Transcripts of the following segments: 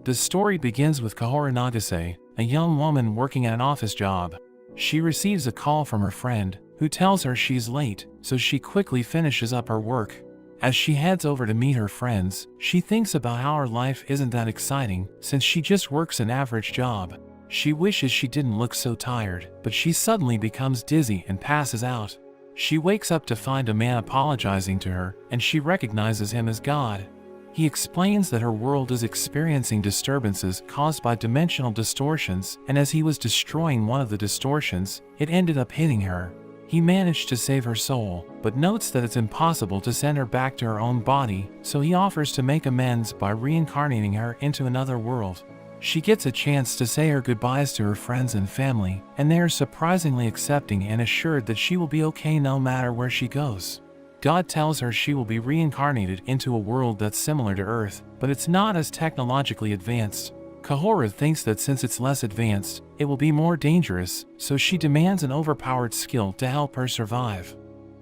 The story begins with Kahoru Nagase, a young woman working at an office job. She receives a call from her friend, who tells her she's late, so she quickly finishes up her work. As she heads over to meet her friends, she thinks about how her life isn't that exciting since she just works an average job. She wishes she didn't look so tired, but she suddenly becomes dizzy and passes out. She wakes up to find a man apologizing to her, and she recognizes him as God. He explains that her world is experiencing disturbances caused by dimensional distortions, and as he was destroying one of the distortions, it ended up hitting her. He managed to save her soul, but notes that it's impossible to send her back to her own body, so he offers to make amends by reincarnating her into another world. She gets a chance to say her goodbyes to her friends and family, and they are surprisingly accepting and assured that she will be okay no matter where she goes. God tells her she will be reincarnated into a world that's similar to Earth, but it's not as technologically advanced. Kahoru thinks that since it's less advanced, it will be more dangerous, so she demands an overpowered skill to help her survive.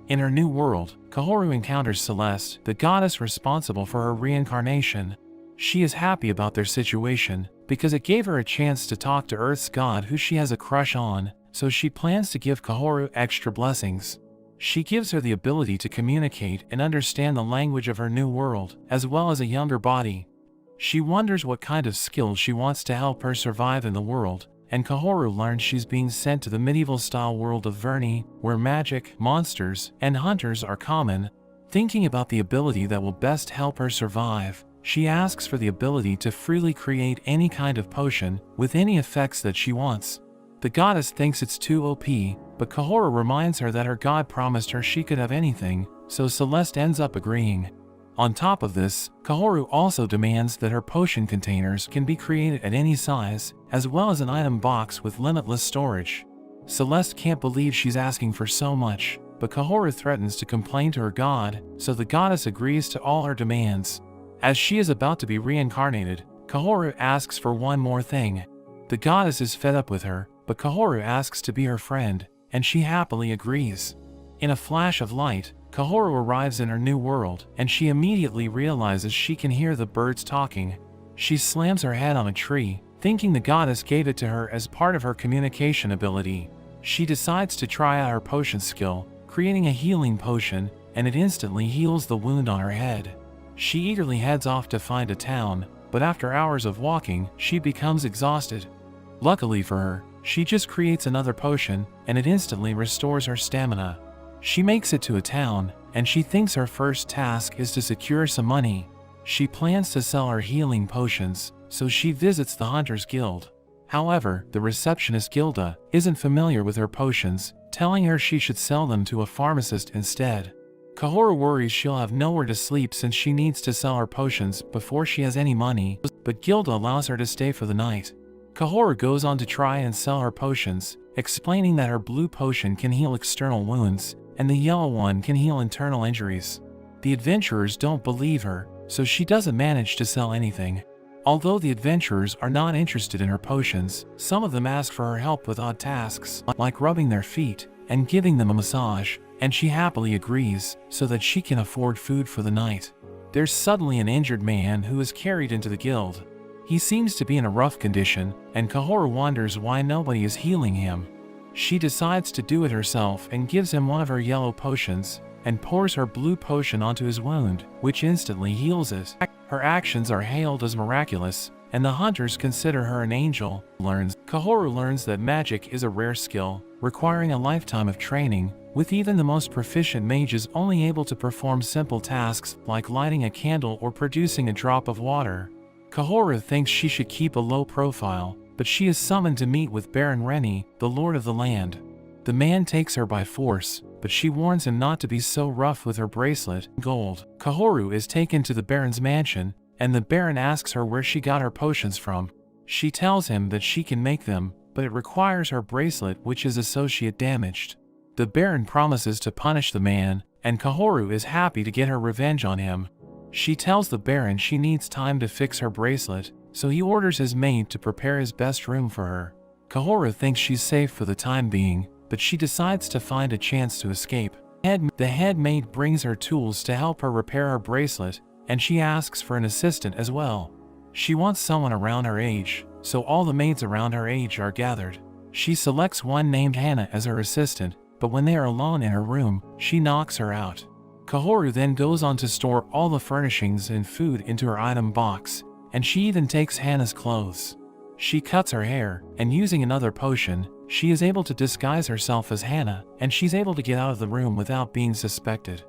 In her new world, Kahoru encounters Celeste, the goddess responsible for her reincarnation. She is happy about their situation, because it gave her a chance to talk to Earth's god who she has a crush on, so she plans to give Kahoru extra blessings. She gives her the ability to communicate and understand the language of her new world, as well as a younger body. She wonders what kind of skills she wants to help her survive in the world, and Kahoru learns she's being sent to the medieval-style world of Verney, where magic, monsters, and hunters are common. Thinking about the ability that will best help her survive, she asks for the ability to freely create any kind of potion, with any effects that she wants. The goddess thinks it's too OP, but Kahoru reminds her that her god promised her she could have anything, so Celeste ends up agreeing. On top of this, Kahoru also demands that her potion containers can be created at any size, as well as an item box with limitless storage. Celeste can't believe she's asking for so much, but Kahoru threatens to complain to her god, so the goddess agrees to all her demands. As she is about to be reincarnated, Kahoru asks for one more thing. The goddess is fed up with her, but Kahoru asks to be her friend, and she happily agrees. In a flash of light, Kahoru arrives in her new world, and she immediately realizes she can hear the birds talking. She slams her head on a tree, thinking the goddess gave it to her as part of her communication ability. She decides to try out her potion skill, creating a healing potion, and it instantly heals the wound on her head. She eagerly heads off to find a town, but after hours of walking, she becomes exhausted. Luckily for her, she just creates another potion, and it instantly restores her stamina. She makes it to a town, and she thinks her first task is to secure some money. She plans to sell her healing potions, so she visits the Hunters Guild. However, the receptionist Gilda isn't familiar with her potions, telling her she should sell them to a pharmacist instead. Kahoru worries she'll have nowhere to sleep since she needs to sell her potions before she has any money, but Gilda allows her to stay for the night. Kahoru goes on to try and sell her potions, explaining that her blue potion can heal external wounds, and the yellow one can heal internal injuries. The adventurers don't believe her, so she doesn't manage to sell anything. Although the adventurers are not interested in her potions, some of them ask for her help with odd tasks, like rubbing their feet and giving them a massage, and she happily agrees, so that she can afford food for the night. There's suddenly an injured man who is carried into the guild. He seems to be in a rough condition, and Kahoru wonders why nobody is healing him. She decides to do it herself and gives him one of her yellow potions, and pours her blue potion onto his wound, which instantly heals it. Her actions are hailed as miraculous, and the hunters consider her an angel. Kahoru learns that magic is a rare skill, requiring a lifetime of training, with even the most proficient mages only able to perform simple tasks like lighting a candle or producing a drop of water. Kahoru thinks she should keep a low profile, but she is summoned to meet with Baron Rennie, the lord of the land. The man takes her by force, but she warns him not to be so rough with her bracelet, gold. Kahoru is taken to the Baron's mansion, and the Baron asks her where she got her potions from. She tells him that she can make them, but it requires her bracelet, which is associate damaged. The Baron promises to punish the man, and Kahoru is happy to get her revenge on him. She tells the Baron she needs time to fix her bracelet, so he orders his maid to prepare his best room for her. Kahoru thinks she's safe for the time being, but she decides to find a chance to escape. The head maid brings her tools to help her repair her bracelet, and she asks for an assistant as well. She wants someone around her age, so all the maids around her age are gathered. She selects one named Hannah as her assistant, but when they are alone in her room, she knocks her out. Kahoru then goes on to store all the furnishings and food into her item box, and she even takes Hannah's clothes. She cuts her hair, and using another potion, she is able to disguise herself as Hannah, and she's able to get out of the room without being suspected.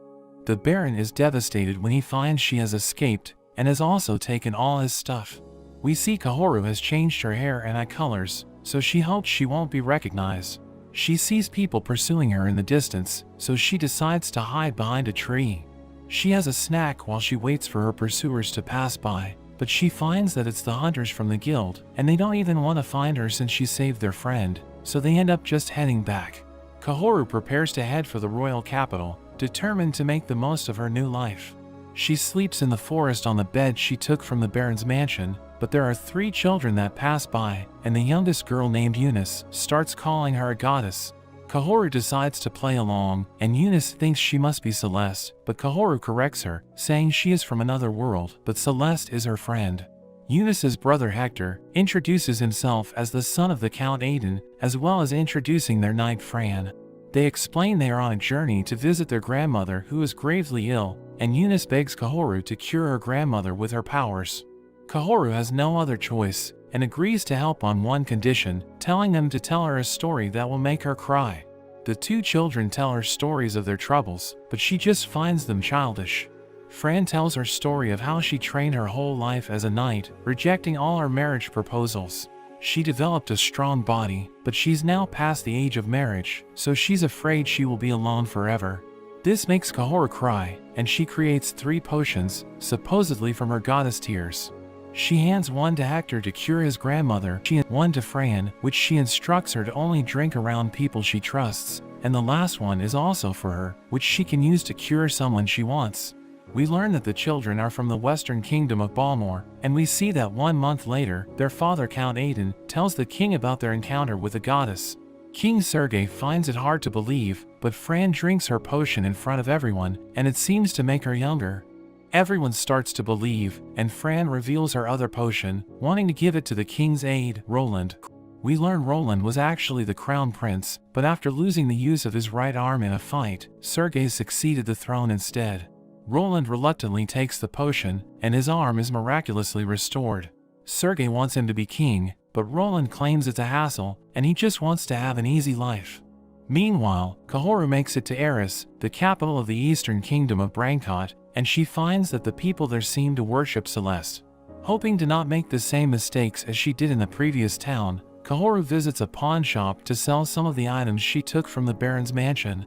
The Baron is devastated when he finds she has escaped, and has also taken all his stuff. We see Kahoru has changed her hair and eye colors, so she hopes she won't be recognized. She sees people pursuing her in the distance, so she decides to hide behind a tree. She has a snack while she waits for her pursuers to pass by, but she finds that it's the hunters from the guild, and they don't even want to find her since she saved their friend, so they end up just heading back. Kahoru prepares to head for the royal capital, determined to make the most of her new life. She sleeps in the forest on the bed she took from the Baron's mansion, but there are 3 children that pass by, and the youngest girl named Eunice starts calling her a goddess. Kahoru decides to play along, and Eunice thinks she must be Celeste, but Kahoru corrects her, saying she is from another world, but Celeste is her friend. Eunice's brother Hector introduces himself as the son of the Count Aiden, as well as introducing their knight Fran. They explain they are on a journey to visit their grandmother who is gravely ill, and Eunice begs Kahoru to cure her grandmother with her powers. Kahoru has no other choice, and agrees to help on one condition, telling them to tell her a story that will make her cry. The 2 children tell her stories of their troubles, but she just finds them childish. Fran tells her story of how she trained her whole life as a knight, rejecting all her marriage proposals. She developed a strong body, but she's now past the age of marriage, so she's afraid she will be alone forever. This makes Kahoru cry, and she creates 3 potions, supposedly from her goddess tears. She hands one to Hector to cure his grandmother, one to Fran, which she instructs her to only drink around people she trusts, and the last one is also for her, which she can use to cure someone she wants. We learn that the children are from the western kingdom of Balmor, and we see that 1 month later, their father Count Aiden tells the king about their encounter with the goddess. King Sergei finds it hard to believe, but Fran drinks her potion in front of everyone, and it seems to make her younger. Everyone starts to believe, and Fran reveals her other potion, wanting to give it to the king's aide, Roland. We learn Roland was actually the crown prince, but after losing the use of his right arm in a fight, Sergei succeeded the throne instead. Roland reluctantly takes the potion, and his arm is miraculously restored. Sergei wants him to be king, but Roland claims it's a hassle, and he just wants to have an easy life. Meanwhile, Kahoru makes it to Eris, the capital of the eastern kingdom of Brancott, and she finds that the people there seem to worship Celeste. Hoping to not make the same mistakes as she did in the previous town, Kahoru visits a pawn shop to sell some of the items she took from the Baron's mansion.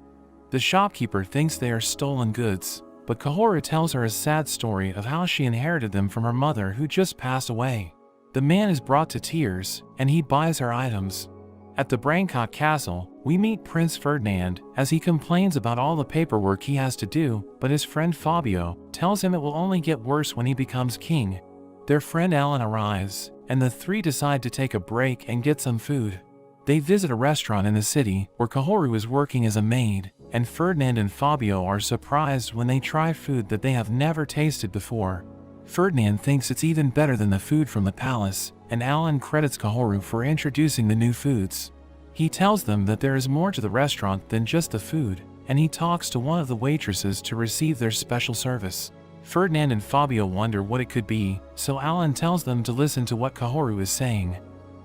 The shopkeeper thinks they are stolen goods, but Kahoru tells her a sad story of how she inherited them from her mother who just passed away. The man is brought to tears, and he buys her items. At the Brancott castle, we meet Prince Ferdinand as he complains about all the paperwork he has to do, but his friend Fabio tells him it will only get worse when he becomes king. Their friend Alan arrives, and the 3 decide to take a break and get some food. They visit a restaurant in the city where Kahoru is working as a maid, and Ferdinand and Fabio are surprised when they try food that they have never tasted before. Ferdinand thinks it's even better than the food from the palace, and Alan credits Kahoru for introducing the new foods. He tells them that there is more to the restaurant than just the food, and he talks to one of the waitresses to receive their special service. Ferdinand and Fabio wonder what it could be, so Alan tells them to listen to what Kahoru is saying.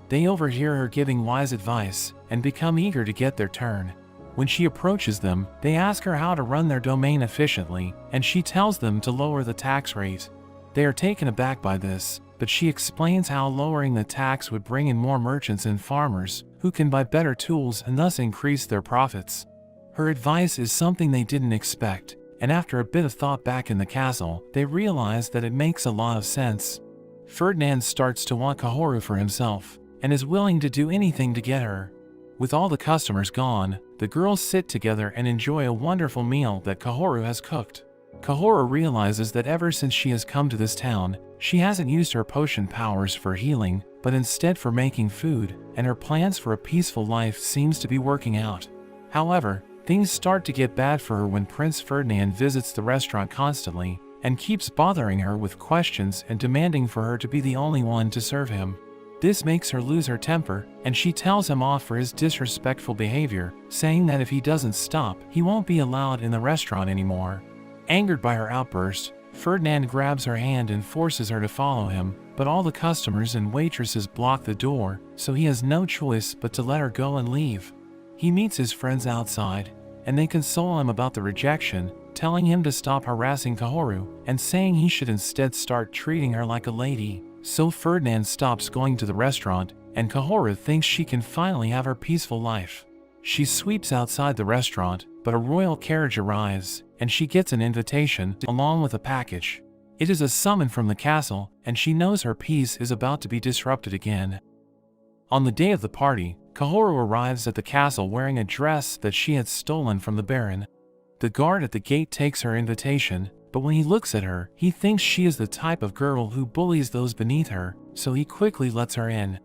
They overhear her giving wise advice, and become eager to get their turn. When she approaches them, they ask her how to run their domain efficiently, and she tells them to lower the tax rate. They are taken aback by this, but she explains how lowering the tax would bring in more merchants and farmers, who can buy better tools and thus increase their profits. Her advice is something they didn't expect, and after a bit of thought back in the castle, they realize that it makes a lot of sense. Ferdinand starts to want Kahoru for himself, and is willing to do anything to get her. With all the customers gone, the girls sit together and enjoy a wonderful meal that Kahoru has cooked. Kahoru realizes that ever since she has come to this town, she hasn't used her potion powers for healing, but instead for making food, and her plans for a peaceful life seems to be working out. However, things start to get bad for her when Prince Ferdinand visits the restaurant constantly, and keeps bothering her with questions and demanding for her to be the only one to serve him. This makes her lose her temper, and she tells him off for his disrespectful behavior, saying that if he doesn't stop, he won't be allowed in the restaurant anymore. Angered by her outburst, Ferdinand grabs her hand and forces her to follow him, but all the customers and waitresses block the door, so he has no choice but to let her go and leave. He meets his friends outside, and they console him about the rejection, telling him to stop harassing Kahoru and saying he should instead start treating her like a lady. So Ferdinand stops going to the restaurant, and Kahoru thinks she can finally have her peaceful life. She sweeps outside the restaurant, but a royal carriage arrives, and she gets an invitation along with a package. It is a summon from the castle, and she knows her peace is about to be disrupted again. On the day of the party, Kahoru arrives at the castle wearing a dress that she had stolen from the Baron. The guard at the gate takes her invitation, but when he looks at her, he thinks she is the type of girl who bullies those beneath her, so he quickly lets her in.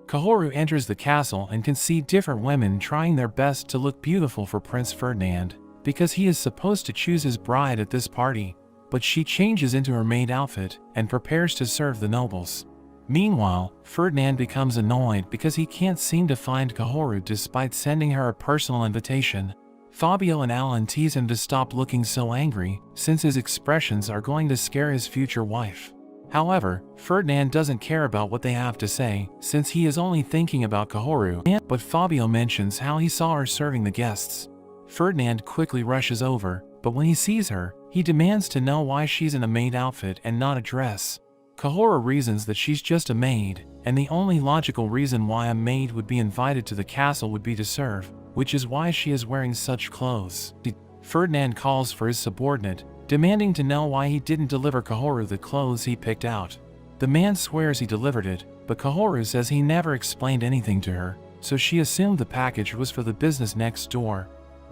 Kahoru enters the castle and can see different women trying their best to look beautiful for Prince Ferdinand, because he is supposed to choose his bride at this party, but she changes into her maid outfit and prepares to serve the nobles. Meanwhile, Ferdinand becomes annoyed because he can't seem to find Kahoru despite sending her a personal invitation. Fabio and Alan tease him to stop looking so angry, since his expressions are going to scare his future wife. However, Ferdinand doesn't care about what they have to say, since he is only thinking about Kahoru, but Fabio mentions how he saw her serving the guests. Ferdinand quickly rushes over, but when he sees her, he demands to know why she's in a maid outfit and not a dress. Kahoru reasons that she's just a maid, and the only logical reason why a maid would be invited to the castle would be to serve, which is why she is wearing such clothes. Ferdinand calls for his subordinate, demanding to know why he didn't deliver Kahoru the clothes he picked out. The man swears he delivered it, but Kahoru says he never explained anything to her, so she assumed the package was for the business next door.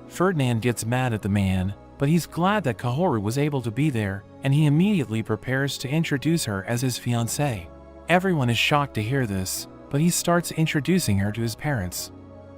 Ferdinand gets mad at the man, but he's glad that Kahoru was able to be there, and he immediately prepares to introduce her as his fiancée. Everyone is shocked to hear this, but he starts introducing her to his parents.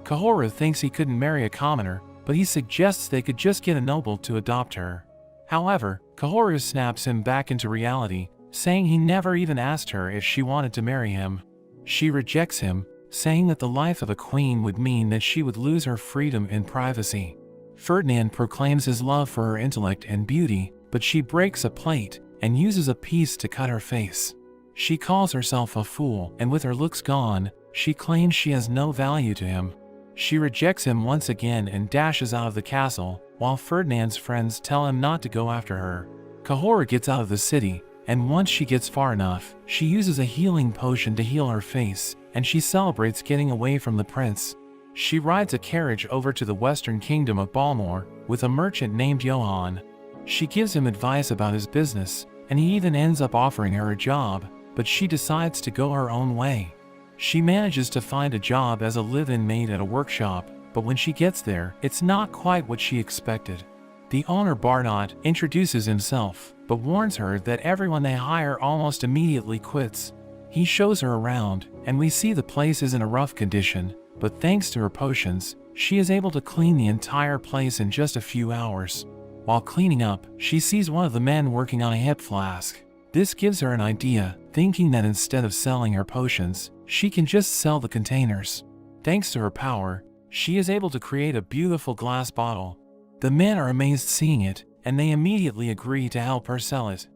Kahoru thinks he couldn't marry a commoner, but he suggests they could just get a noble to adopt her. However, Kahoru snaps him back into reality, saying he never even asked her if she wanted to marry him. She rejects him, saying that the life of a queen would mean that she would lose her freedom and privacy. Ferdinand proclaims his love for her intellect and beauty, but she breaks a plate and uses a piece to cut her face. She calls herself a fool, and with her looks gone, she claims she has no value to him. She rejects him once again and dashes out of the castle, while Ferdinand's friends tell him not to go after her. Kahoru gets out of the city, and once she gets far enough, she uses a healing potion to heal her face, and she celebrates getting away from the prince. She rides a carriage over to the western kingdom of Balmor with a merchant named Johann. She gives him advice about his business, and he even ends up offering her a job, but she decides to go her own way. She manages to find a job as a live-in maid at a workshop, but when she gets there, it's not quite what she expected. The owner Barnott introduces himself, but warns her that everyone they hire almost immediately quits. He shows her around, and we see the place is in a rough condition, but thanks to her potions, she is able to clean the entire place in just a few hours. While cleaning up, she sees one of the men working on a hip flask. This gives her an idea, thinking that instead of selling her potions, she can just sell the containers. Thanks to her power, she is able to create a beautiful glass bottle. The men are amazed seeing it, and they immediately agree to help her sell it.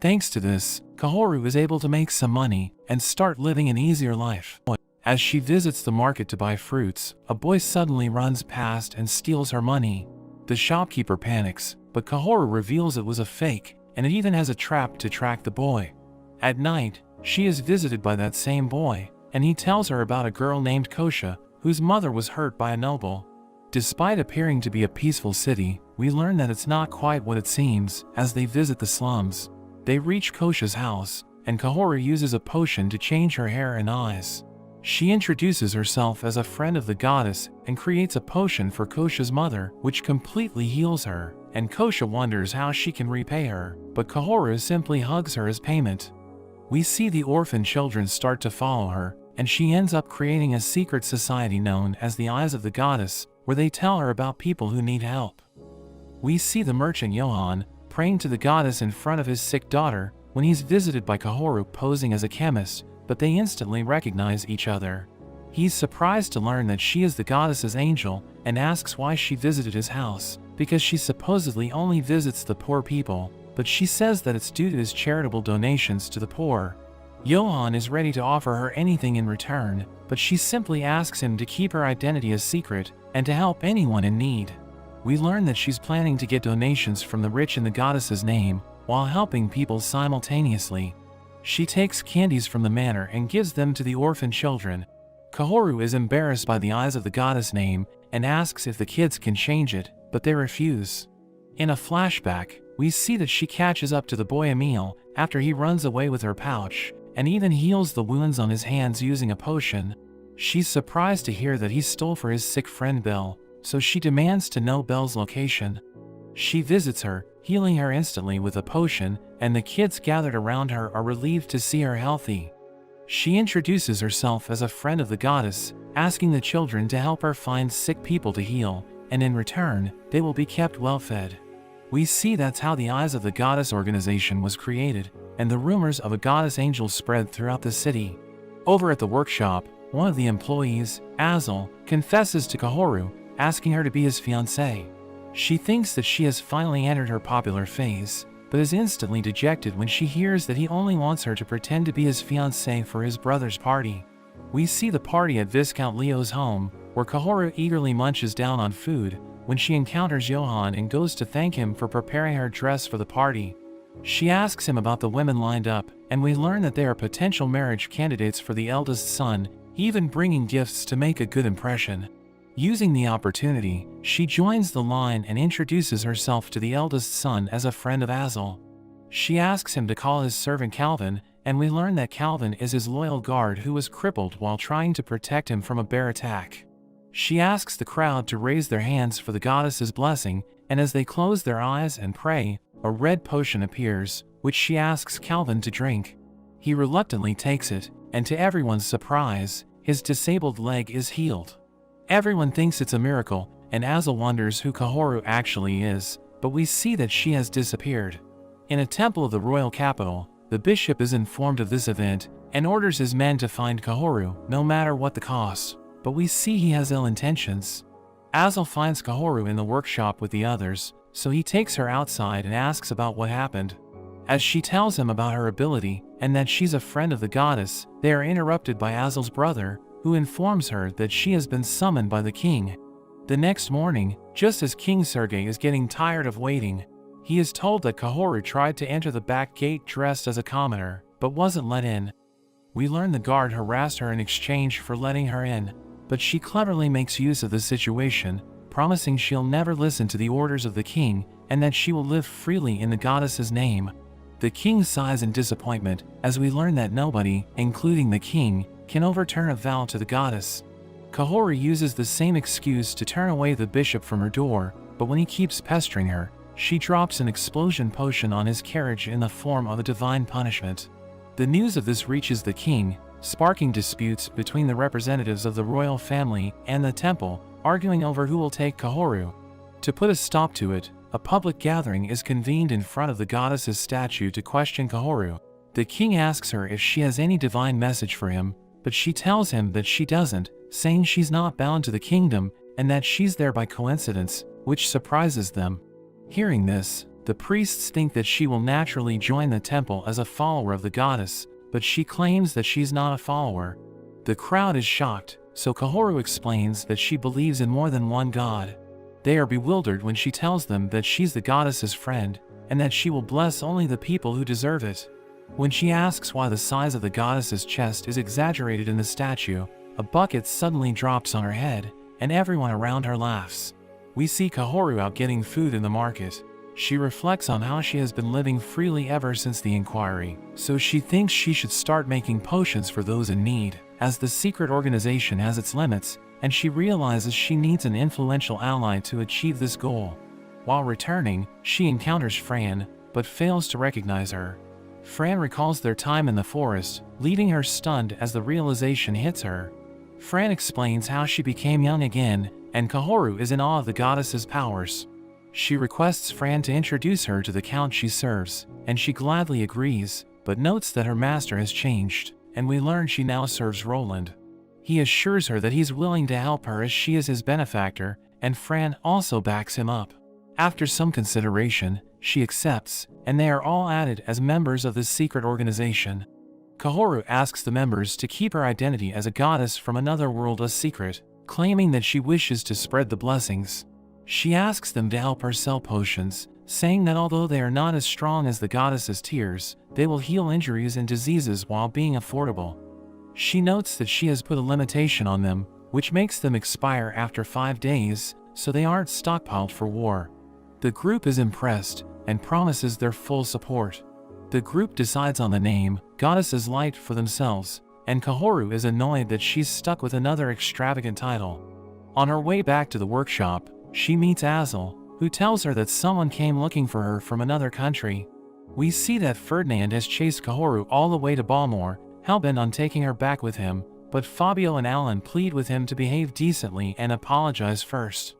Thanks to this, Kahoru is able to make some money and start living an easier life. As she visits the market to buy fruits, a boy suddenly runs past and steals her money. The shopkeeper panics, but Kahoru reveals it was a fake, and it even has a trap to track the boy. At night, she is visited by that same boy, and he tells her about a girl named Kosha, whose mother was hurt by a noble. Despite appearing to be a peaceful city, we learn that it's not quite what it seems as they visit the slums. They reach Kosha's house, and Kahoru uses a potion to change her hair and eyes. She introduces herself as a friend of the goddess and creates a potion for Kosha's mother, which completely heals her, and Kosha wonders how she can repay her, but Kahoru simply hugs her as payment. We see the orphan children start to follow her, and she ends up creating a secret society known as the Eyes of the Goddess, where they tell her about people who need help. We see the merchant Johann, praying to the goddess in front of his sick daughter when he's visited by Kahoru posing as a chemist, but they instantly recognize each other. He's surprised to learn that she is the goddess's angel and asks why she visited his house, because she supposedly only visits the poor people, but she says that it's due to his charitable donations to the poor. Johan is ready to offer her anything in return, but she simply asks him to keep her identity a secret and to help anyone in need. We learn that she's planning to get donations from the rich in the goddess's name while helping people simultaneously. She takes candies from the manor and gives them to the orphan children. Kahoru is embarrassed by the eyes of the goddess name and asks if the kids can change it, but they refuse. In a flashback, we see that she catches up to the boy Emil after he runs away with her pouch, and even heals the wounds on his hands using a potion. She's surprised to hear that he stole for his sick friend Belle, so she demands to know Belle's location. She visits her, healing her instantly with a potion, and the kids gathered around her are relieved to see her healthy. She introduces herself as a friend of the goddess, asking the children to help her find sick people to heal, and in return, they will be kept well fed. We see that's how the Eyes of the Goddess organization was created, and the rumors of a goddess angel spread throughout the city. Over at the workshop, one of the employees, Azel, confesses to Kahoru, asking her to be his fiancée. She thinks that she has finally entered her popular phase, but is instantly dejected when she hears that he only wants her to pretend to be his fiancée for his brother's party. We see the party at Viscount Leo's home, where Kahoru eagerly munches down on food when she encounters Johan and goes to thank him for preparing her dress for the party. She asks him about the women lined up, and we learn that they are potential marriage candidates for the eldest son, even bringing gifts to make a good impression. Using the opportunity, she joins the line and introduces herself to the eldest son as a friend of Azel. She asks him to call his servant Calvin, and we learn that Calvin is his loyal guard who was crippled while trying to protect him from a bear attack. She asks the crowd to raise their hands for the goddess's blessing, and as they close their eyes and pray, a red potion appears, which she asks Calvin to drink. He reluctantly takes it, and to everyone's surprise, his disabled leg is healed. Everyone thinks it's a miracle, and Azel wonders who Kahoru actually is, but we see that she has disappeared. In a temple of the royal capital, the bishop is informed of this event and orders his men to find Kahoru, no matter what the cost, but we see he has ill intentions. Azel finds Kahoru in the workshop with the others, so he takes her outside and asks about what happened. As she tells him about her ability and that she's a friend of the goddess, they are interrupted by Azel's brother, who informs her that she has been summoned by the king. The next morning, just as King Sergei is getting tired of waiting, he is told that Kahoru tried to enter the back gate dressed as a commoner, but wasn't let in. We learn the guard harassed her in exchange for letting her in, but she cleverly makes use of the situation, promising she'll never listen to the orders of the king and that she will live freely in the goddess's name. The king sighs in disappointment as we learn that nobody, including the king, can overturn a vow to the goddess. Kahoru uses the same excuse to turn away the bishop from her door, but when he keeps pestering her, she drops an explosion potion on his carriage in the form of a divine punishment. The news of this reaches the king, sparking disputes between the representatives of the royal family and the temple, arguing over who will take Kahoru. To put a stop to it, a public gathering is convened in front of the goddess's statue to question Kahoru. The king asks her if she has any divine message for him, but she tells him that she doesn't, saying she's not bound to the kingdom and that she's there by coincidence, which surprises them. Hearing this, the priests think that she will naturally join the temple as a follower of the goddess, but she claims that she's not a follower. The crowd is shocked, so Kahoru explains that she believes in more than one god. They are bewildered when she tells them that she's the goddess's friend, and that she will bless only the people who deserve it. When she asks why the size of the goddess's chest is exaggerated in the statue, a bucket suddenly drops on her head, and everyone around her laughs. We see Kahoru out getting food in the market. She reflects on how she has been living freely ever since the inquiry, so she thinks she should start making potions for those in need, as the secret organization has its limits, and she realizes she needs an influential ally to achieve this goal. While returning, she encounters Fran, but fails to recognize her. Fran recalls their time in the forest, leaving her stunned as the realization hits her. Fran explains how she became young again, and Kahoru is in awe of the goddess's powers. She requests Fran to introduce her to the count she serves, and she gladly agrees, but notes that her master has changed, and we learn she now serves Roland. He assures her that he's willing to help her as she is his benefactor, and Fran also backs him up. After some consideration, she accepts, and they are all added as members of this secret organization. Kahoru asks the members to keep her identity as a goddess from another world a secret, claiming that she wishes to spread the blessings. She asks them to help her sell potions, saying that although they are not as strong as the goddess's tears, they will heal injuries and diseases while being affordable. She notes that she has put a limitation on them, which makes them expire after 5 days, so they aren't stockpiled for war. The group is impressed and promises their full support. The group decides on the name, Goddess's Light, for themselves, and Kahoru is annoyed that she's stuck with another extravagant title. On her way back to the workshop, she meets Azel, who tells her that someone came looking for her from another country. We see that Ferdinand has chased Kahoru all the way to Balmore, hellbent on taking her back with him, but Fabio and Alan plead with him to behave decently and apologize first.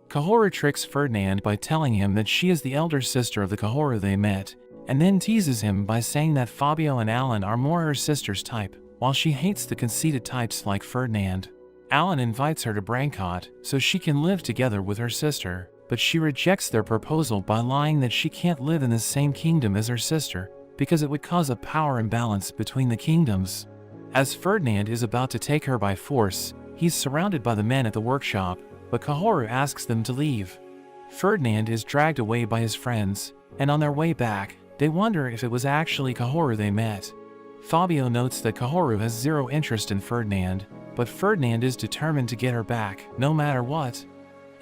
Kahoru tricks Ferdinand by telling him that she is the elder sister of the Kahoru they met, and then teases him by saying that Fabio and Alan are more her sister's type, while she hates the conceited types like Ferdinand. Alan invites her to Brancott so she can live together with her sister, but she rejects their proposal by lying that she can't live in the same kingdom as her sister, because it would cause a power imbalance between the kingdoms. As Ferdinand is about to take her by force, he's surrounded by the men at the workshop, but Kahoru asks them to leave. Ferdinand is dragged away by his friends, and on their way back, they wonder if it was actually Kahoru they met. Fabio notes that Kahoru has zero interest in Ferdinand, but Ferdinand is determined to get her back, no matter what.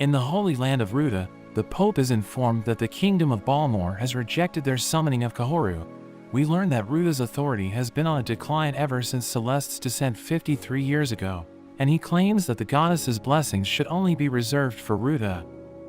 In the Holy Land of Ruta, the Pope is informed that the Kingdom of Balmore has rejected their summoning of Kahoru. We learn that Ruta's authority has been on a decline ever since Celeste's descent 53 years ago, and he claims that the goddess's blessings should only be reserved for Ruta.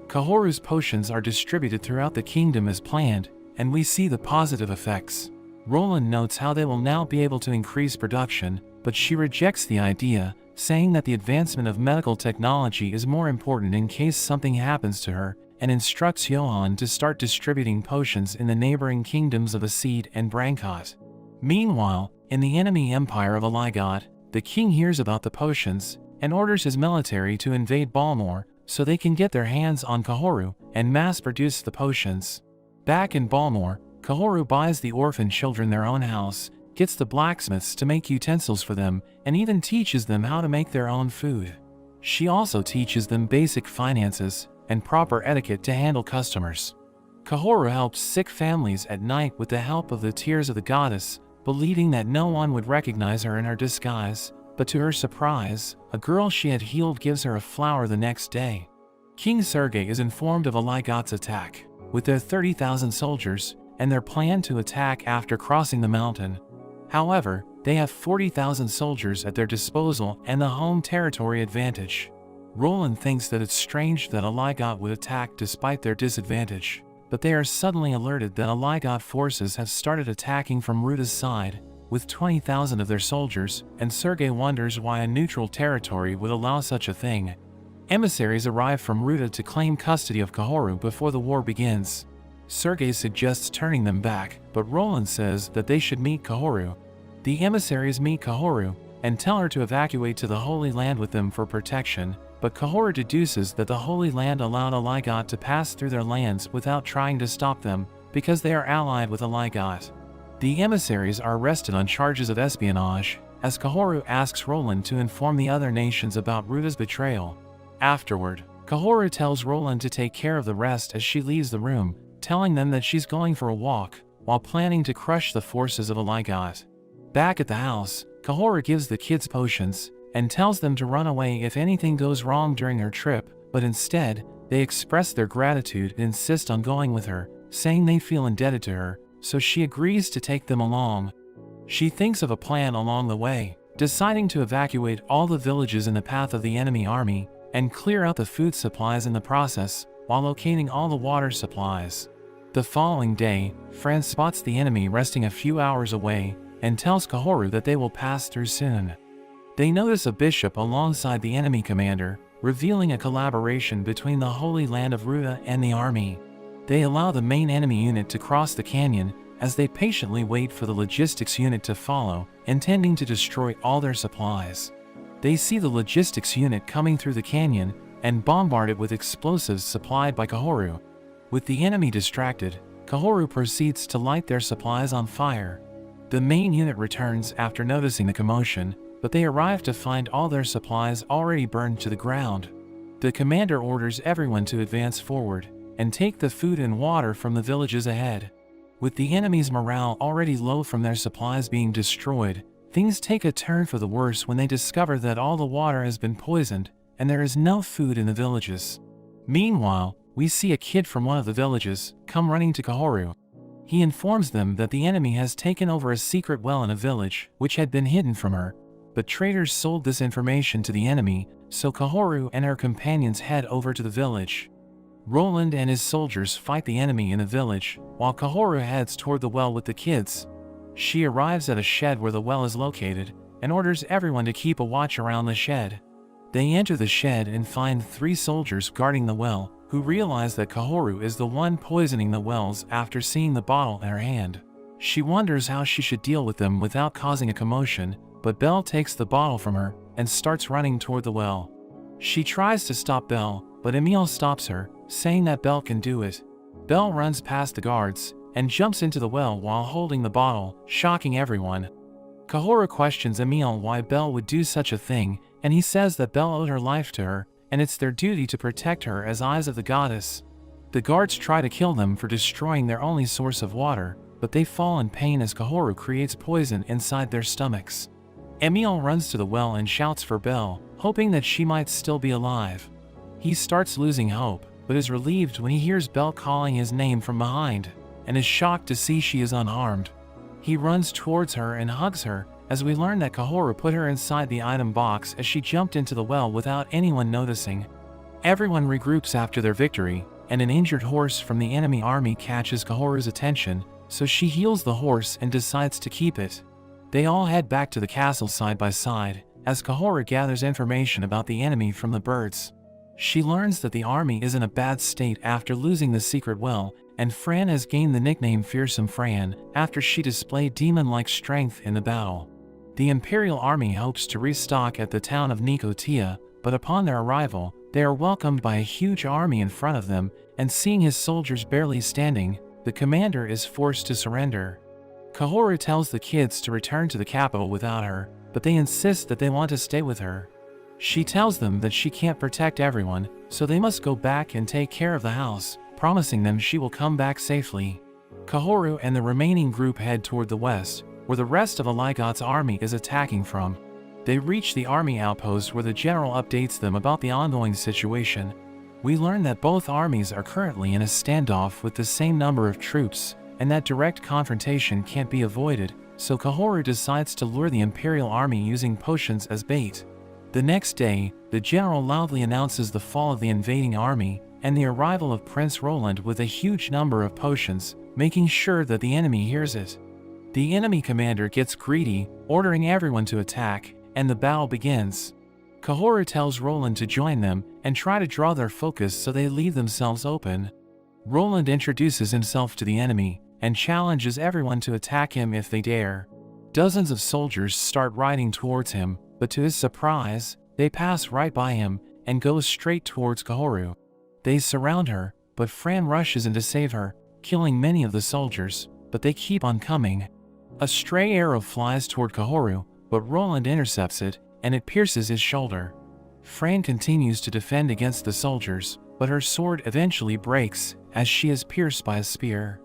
Kahoru's potions are distributed throughout the kingdom as planned, and we see the positive effects. Roland notes how they will now be able to increase production, but she rejects the idea, saying that the advancement of medical technology is more important in case something happens to her, and instructs Johann to start distributing potions in the neighboring kingdoms of Acede and Brancott. Meanwhile, in the enemy empire of Aligot, the king hears about the potions, and orders his military to invade Balmore, so they can get their hands on Kahoru and mass-produce the potions. Back in Balmore, Kahoru buys the orphan children their own house, gets the blacksmiths to make utensils for them, and even teaches them how to make their own food. She also teaches them basic finances and proper etiquette to handle customers. Kahoru helps sick families at night with the help of the tears of the goddess, believing that no one would recognize her in her disguise, but to her surprise, a girl she had healed gives her a flower the next day. King Sergei is informed of Aligot's attack, with their 30,000 soldiers, and their plan to attack after crossing the mountain. However, they have 40,000 soldiers at their disposal and the home territory advantage. Roland thinks that it's strange that Aligot would attack despite their disadvantage, but they are suddenly alerted that Aligot forces have started attacking from Ruta's side, with 20,000 of their soldiers, and Sergei wonders why a neutral territory would allow such a thing. Emissaries arrive from Ruta to claim custody of Kahoru before the war begins. Sergei suggests turning them back, but Roland says that they should meet Kahoru. The emissaries meet Kahoru, and tell her to evacuate to the Holy Land with them for protection, but Kahoru deduces that the Holy Land allowed Aligot to pass through their lands without trying to stop them, because they are allied with Aligot. The emissaries are arrested on charges of espionage, as Kahoru asks Roland to inform the other nations about Ruta's betrayal. Afterward, Kahoru tells Roland to take care of the rest as she leaves the room, telling them that she's going for a walk, while planning to crush the forces of Aligot. Back at the house, Kahoru gives the kids potions, and tells them to run away if anything goes wrong during her trip, but instead, they express their gratitude and insist on going with her, saying they feel indebted to her, so she agrees to take them along. She thinks of a plan along the way, deciding to evacuate all the villages in the path of the enemy army, and clear out the food supplies in the process, while locating all the water supplies. The following day, Fran spots the enemy resting a few hours away, and tells Kahoru that they will pass through soon. They notice a bishop alongside the enemy commander, revealing a collaboration between the Holy Land of Ruda and the army. They allow the main enemy unit to cross the canyon as they patiently wait for the logistics unit to follow, intending to destroy all their supplies. They see the logistics unit coming through the canyon and bombard it with explosives supplied by Kahoru. With the enemy distracted, Kahoru proceeds to light their supplies on fire. The main unit returns after noticing the commotion, but they arrive to find all their supplies already burned to the ground. The commander orders everyone to advance forward and take the food and water from the villages ahead. With the enemy's morale already low from their supplies being destroyed, things take a turn for the worse when they discover that all the water has been poisoned and there is no food in the villages. Meanwhile, we see a kid from one of the villages come running to Kahoru. He informs them that the enemy has taken over a secret well in a village which had been hidden from her, but traders sold this information to the enemy, so Kahoru and her companions head over to the village. Roland and his soldiers fight the enemy in the village, while Kahoru heads toward the well with the kids. She arrives at a shed where the well is located and orders everyone to keep a watch around the shed. They enter the shed and find 3 soldiers guarding the well, who realize that Kahoru is the one poisoning the wells after seeing the bottle in her hand. She wonders how she should deal with them without causing a commotion, but Belle takes the bottle from her and starts running toward the well. She tries to stop Belle, but Emile stops her, saying that Belle can do it. Belle runs past the guards and jumps into the well while holding the bottle, shocking everyone. Kahoru questions Emile why Belle would do such a thing, and he says that Belle owed her life to her, and it's their duty to protect her as eyes of the goddess. The guards try to kill them for destroying their only source of water, but they fall in pain as Kahoru creates poison inside their stomachs. Emile runs to the well and shouts for Belle, hoping that she might still be alive. He starts losing hope, but is relieved when he hears Belle calling his name from behind, and is shocked to see she is unharmed. He runs towards her and hugs her, as we learn that Kahoru put her inside the item box as she jumped into the well without anyone noticing. Everyone regroups after their victory, and an injured horse from the enemy army catches Kahoru's attention, so she heals the horse and decides to keep it. They all head back to the castle side by side, as Kahoru gathers information about the enemy from the birds. She learns that the army is in a bad state after losing the secret well, and Fran has gained the nickname Fearsome Fran after she displayed demon-like strength in the battle. The Imperial Army hopes to restock at the town of Nicotia, but upon their arrival, they are welcomed by a huge army in front of them, and seeing his soldiers barely standing, the commander is forced to surrender. Kahoru tells the kids to return to the capital without her, but they insist that they want to stay with her. She tells them that she can't protect everyone, so they must go back and take care of the house, promising them she will come back safely. Kahoru and the remaining group head toward the west, where the rest of Aligot's army is attacking from. They reach the army outpost where the general updates them about the ongoing situation. We learn that both armies are currently in a standoff with the same number of troops, and that direct confrontation can't be avoided, so Kahoru decides to lure the Imperial Army using potions as bait. The next day, the general loudly announces the fall of the invading army and the arrival of Prince Roland with a huge number of potions, making sure that the enemy hears it. The enemy commander gets greedy, ordering everyone to attack, and the battle begins. Kahoru tells Roland to join them and try to draw their focus so they leave themselves open. Roland introduces himself to the enemy and challenges everyone to attack him if they dare. Dozens of soldiers start riding towards him, but to his surprise, they pass right by him and go straight towards Kahoru. They surround her, but Fran rushes in to save her, killing many of the soldiers, but they keep on coming. A stray arrow flies toward Kahoru, but Roland intercepts it, and it pierces his shoulder. Fran continues to defend against the soldiers, but her sword eventually breaks as she is pierced by a spear.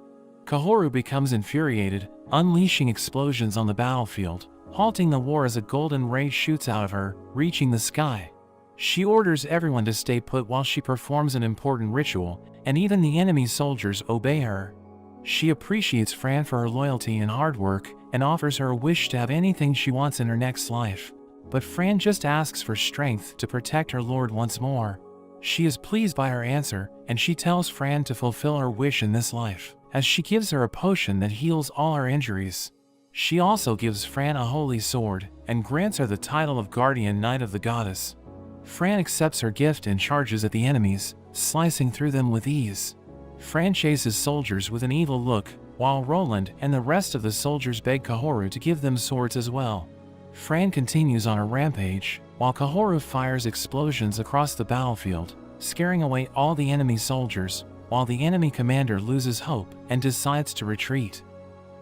Kahoru becomes infuriated, unleashing explosions on the battlefield, halting the war as a golden ray shoots out of her, reaching the sky. She orders everyone to stay put while she performs an important ritual, and even the enemy soldiers obey her. She appreciates Fran for her loyalty and hard work, and offers her a wish to have anything she wants in her next life. But Fran just asks for strength to protect her lord once more. She is pleased by her answer, and she tells Fran to fulfill her wish in this life, as she gives her a potion that heals all her injuries. She also gives Fran a holy sword, and grants her the title of Guardian Knight of the Goddess. Fran accepts her gift and charges at the enemies, slicing through them with ease. Fran chases soldiers with an evil look, while Roland and the rest of the soldiers beg Kahoru to give them swords as well. Fran continues on her rampage, while Kahoru fires explosions across the battlefield, scaring away all the enemy soldiers, while the enemy commander loses hope and decides to retreat.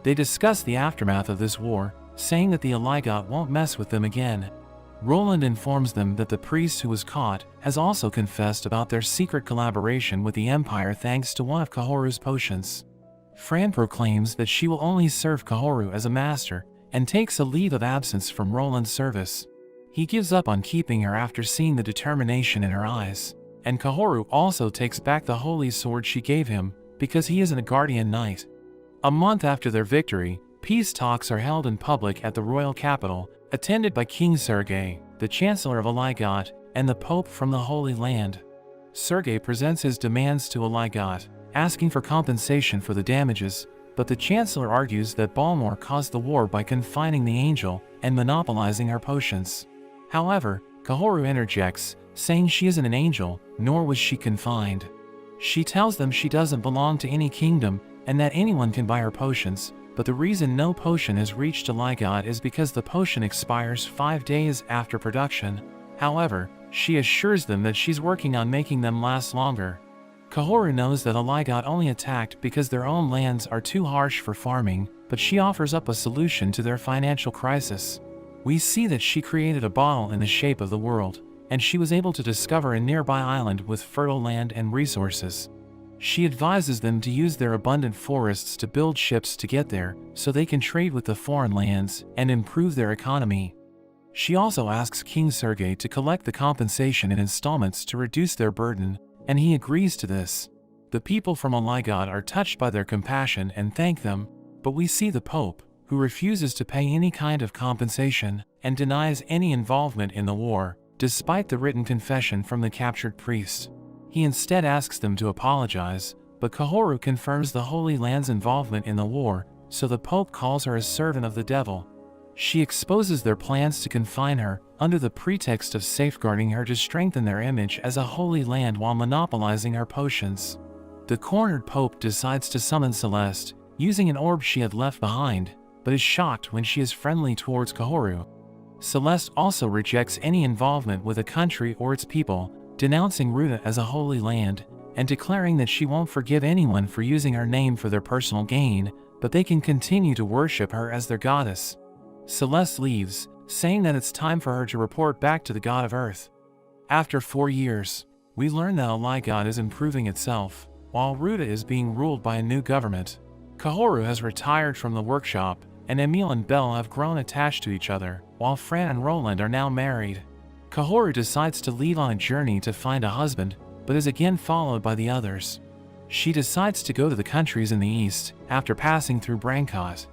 They discuss the aftermath of this war, saying that the Aligot won't mess with them again. Roland informs them that the priest who was caught has also confessed about their secret collaboration with the Empire thanks to one of Kahoru's potions. Fran proclaims that she will only serve Kahoru as a master and takes a leave of absence from Roland's service. He gives up on keeping her after seeing the determination in her eyes, and Kahoru also takes back the holy sword she gave him because he isn't a guardian knight. A month after their victory, peace talks are held in public at the royal capital, attended by King Sergei, the Chancellor of Aligot, and the Pope from the Holy Land. Sergei presents his demands to Aligot, asking for compensation for the damages, but the Chancellor argues that Balmor caused the war by confining the angel and monopolizing her potions. However, Kahoru interjects, saying she isn't an angel, nor was she confined. She tells them she doesn't belong to any kingdom and that anyone can buy her potions, but the reason no potion has reached Aligot is because the potion expires 5 days after production. However, she assures them that she's working on making them last longer. Kahoru knows that Aligot only attacked because their own lands are too harsh for farming, but she offers up a solution to their financial crisis. We see that she created a bottle in the shape of the world, and she was able to discover a nearby island with fertile land and resources. She advises them to use their abundant forests to build ships to get there, so they can trade with the foreign lands and improve their economy. She also asks King Sergei to collect the compensation in installments to reduce their burden, and he agrees to this. The people from Aligot are touched by their compassion and thank them, but we see the Pope, who refuses to pay any kind of compensation and denies any involvement in the war, despite the written confession from the captured priest. He instead asks them to apologize, but Kahoru confirms the Holy Land's involvement in the war, so the Pope calls her a servant of the devil. She exposes their plans to confine her, under the pretext of safeguarding her to strengthen their image as a Holy Land while monopolizing her potions. The cornered Pope decides to summon Celeste, using an orb she had left behind, but is shocked when she is friendly towards Kahoru. Celeste also rejects any involvement with a country or its people, denouncing Ruta as a holy land, and declaring that she won't forgive anyone for using her name for their personal gain, but they can continue to worship her as their goddess. Celeste leaves, saying that it's time for her to report back to the god of Earth. After 4 years, we learn that Aligot is improving itself, while Ruta is being ruled by a new government. Kahoru has retired from the workshop, and Emile and Belle have grown attached to each other, while Fran and Roland are now married. Kahoru decides to leave on a journey to find a husband, but is again followed by the others. She decides to go to the countries in the east, after passing through Brancott.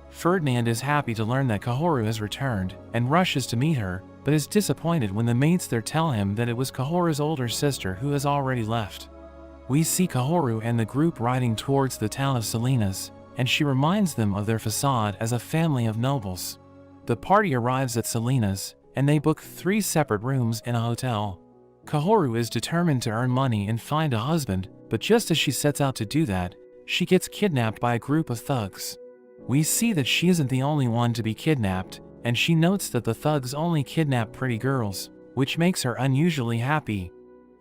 Ferdinand is happy to learn that Kahoru has returned, and rushes to meet her, but is disappointed when the mates there tell him that it was Kahoru's older sister who has already left. We see Kahoru and the group riding towards the town of Salinas, and she reminds them of their facade as a family of nobles. The party arrives at Salinas, and they book 3 separate rooms in a hotel. Kahoru is determined to earn money and find a husband, but just as she sets out to do that, she gets kidnapped by a group of thugs. We see that she isn't the only one to be kidnapped, and she notes that the thugs only kidnap pretty girls, which makes her unusually happy.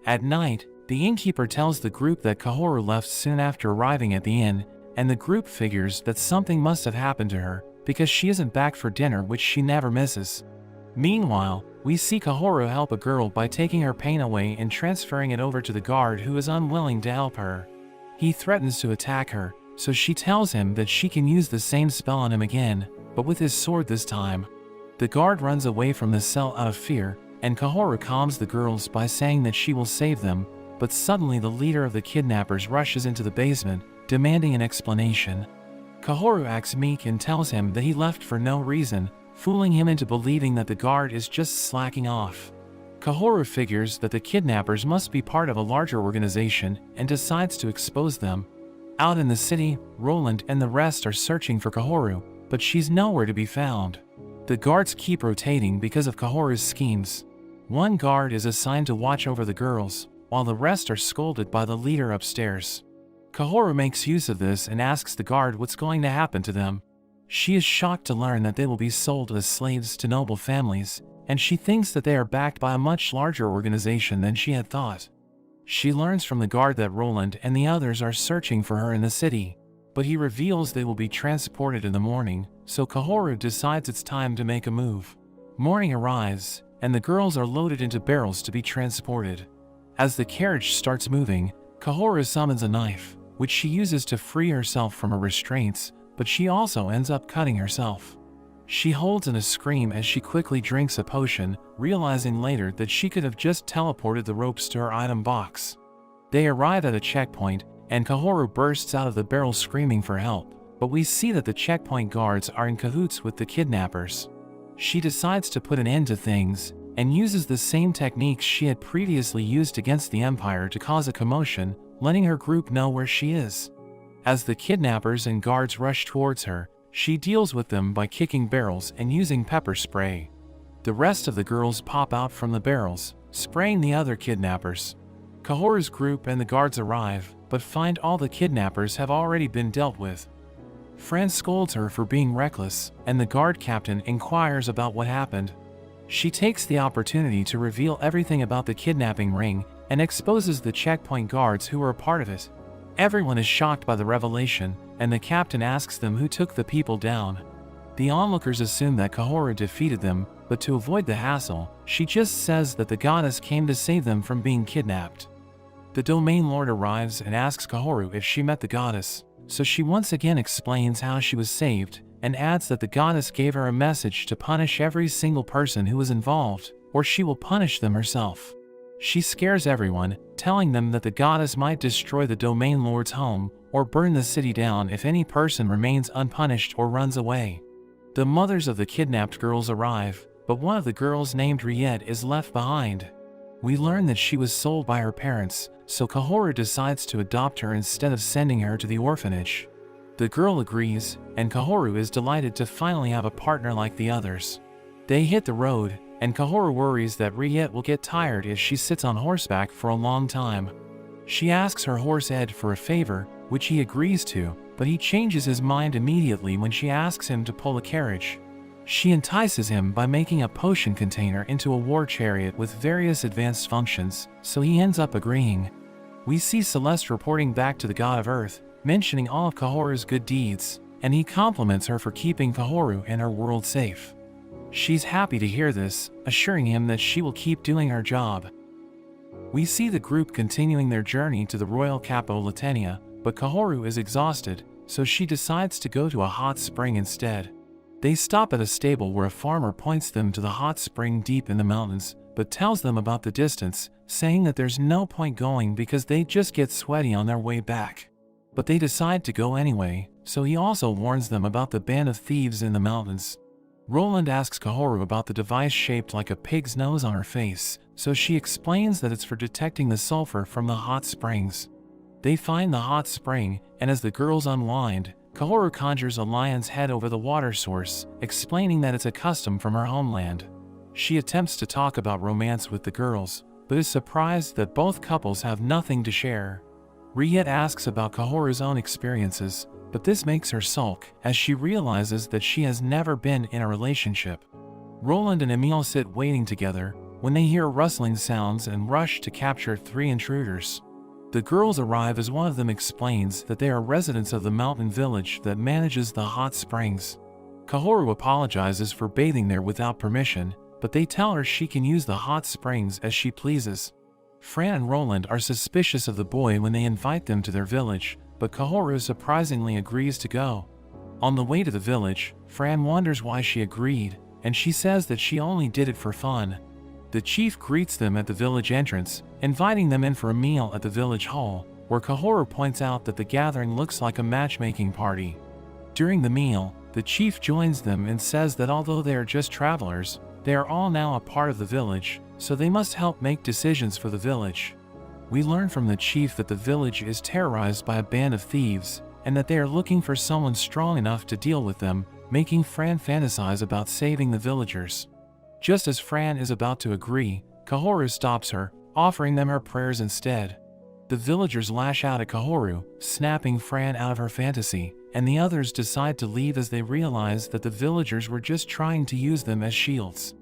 At night, the innkeeper tells the group that Kahoru left soon after arriving at the inn, and the group figures that something must have happened to her, because she isn't back for dinner, which she never misses. Meanwhile, we see Kahoru help a girl by taking her pain away and transferring it over to the guard, who is unwilling to help her. He threatens to attack her, so she tells him that she can use the same spell on him again, but with his sword this time. The guard runs away from the cell out of fear, and Kahoru calms the girls by saying that she will save them, but suddenly the leader of the kidnappers rushes into the basement, demanding an explanation. Kahoru acts meek and tells him that he left for no reason, fooling him into believing that the guard is just slacking off. Kahoru figures that the kidnappers must be part of a larger organization and decides to expose them. Out in the city, Roland and the rest are searching for Kahoru, but she's nowhere to be found. The guards keep rotating because of Kahoru's schemes. One guard is assigned to watch over the girls, while the rest are scolded by the leader upstairs. Kahoru makes use of this and asks the guard what's going to happen to them. She is shocked to learn that they will be sold as slaves to noble families, and she thinks that they are backed by a much larger organization than she had thought. She learns from the guard that Roland and the others are searching for her in the city, but he reveals they will be transported in the morning, so Kahoru decides it's time to make a move. Morning arrives, and the girls are loaded into barrels to be transported. As the carriage starts moving, Kahoru summons a knife, which she uses to free herself from her restraints, but she also ends up cutting herself. She holds in a scream as she quickly drinks a potion, realizing later that she could have just teleported the ropes to her item box. They arrive at a checkpoint, and Kahoru bursts out of the barrel screaming for help, but we see that the checkpoint guards are in cahoots with the kidnappers. She decides to put an end to things, and uses the same techniques she had previously used against the Empire to cause a commotion, letting her group know where she is. As the kidnappers and guards rush towards her, she deals with them by kicking barrels and using pepper spray. The rest of the girls pop out from the barrels, spraying the other kidnappers. Kahoru's group and the guards arrive, but find all the kidnappers have already been dealt with. Fran scolds her for being reckless, and the guard captain inquires about what happened. She takes the opportunity to reveal everything about the kidnapping ring and exposes the checkpoint guards who were a part of it. Everyone is shocked by the revelation, and the captain asks them who took the people down. The onlookers assume that Kahoru defeated them, but to avoid the hassle, she just says that the goddess came to save them from being kidnapped. The domain lord arrives and asks Kahoru if she met the goddess, so she once again explains how she was saved, and adds that the goddess gave her a message to punish every single person who was involved, or she will punish them herself. She scares everyone, telling them that the goddess might destroy the domain lord's home, or burn the city down if any person remains unpunished or runs away. The mothers of the kidnapped girls arrive, but one of the girls named Riette is left behind. We learn that she was sold by her parents, so Kahoru decides to adopt her instead of sending her to the orphanage. The girl agrees, and Kahoru is delighted to finally have a partner like the others. They hit the road, and Kahoru worries that Riette will get tired if she sits on horseback for a long time. She asks her horse Ed for a favor, which he agrees to, but he changes his mind immediately when she asks him to pull a carriage. She entices him by making a potion container into a war chariot with various advanced functions, so he ends up agreeing. We see Celeste reporting back to the god of Earth, mentioning all of Kahoru's good deeds, and he compliments her for keeping Kahoru and her world safe. She's happy to hear this, assuring him that she will keep doing her job. We see the group continuing their journey to the royal capital Latenia, but Kahoru is exhausted, so she decides to go to a hot spring instead. They stop at a stable where a farmer points them to the hot spring deep in the mountains, but tells them about the distance, saying that there's no point going because they just get sweaty on their way back. But they decide to go anyway, so he also warns them about the band of thieves in the mountains. Roland asks Kahoru about the device shaped like a pig's nose on her face, so she explains that it's for detecting the sulfur from the hot springs. They find the hot spring, and as the girls unwind, Kahoru conjures a lion's head over the water source, explaining that it's a custom from her homeland. She attempts to talk about romance with the girls, but is surprised that both couples have nothing to share. Riette asks about Kahoru's own experiences, but this makes her sulk as she realizes that she has never been in a relationship. Roland and Emile sit waiting together when they hear rustling sounds and rush to capture 3 intruders. The girls arrive as one of them explains that they are residents of the mountain village that manages the hot springs. Kahoru apologizes for bathing there without permission, but they tell her she can use the hot springs as she pleases. Fran and Roland are suspicious of the boy when they invite them to their village, but Kahoru surprisingly agrees to go. On the way to the village, Fran wonders why she agreed, and she says that she only did it for fun. The chief greets them at the village entrance, inviting them in for a meal at the village hall, where Kahoru points out that the gathering looks like a matchmaking party. During the meal, the chief joins them and says that although they are just travelers, they are all now a part of the village, so they must help make decisions for the village. We learn from the chief that the village is terrorized by a band of thieves, and that they are looking for someone strong enough to deal with them, making Fran fantasize about saving the villagers. Just as Fran is about to agree, Kahoru stops her, offering them her prayers instead. The villagers lash out at Kahoru, snapping Fran out of her fantasy, and the others decide to leave as they realize that the villagers were just trying to use them as shields.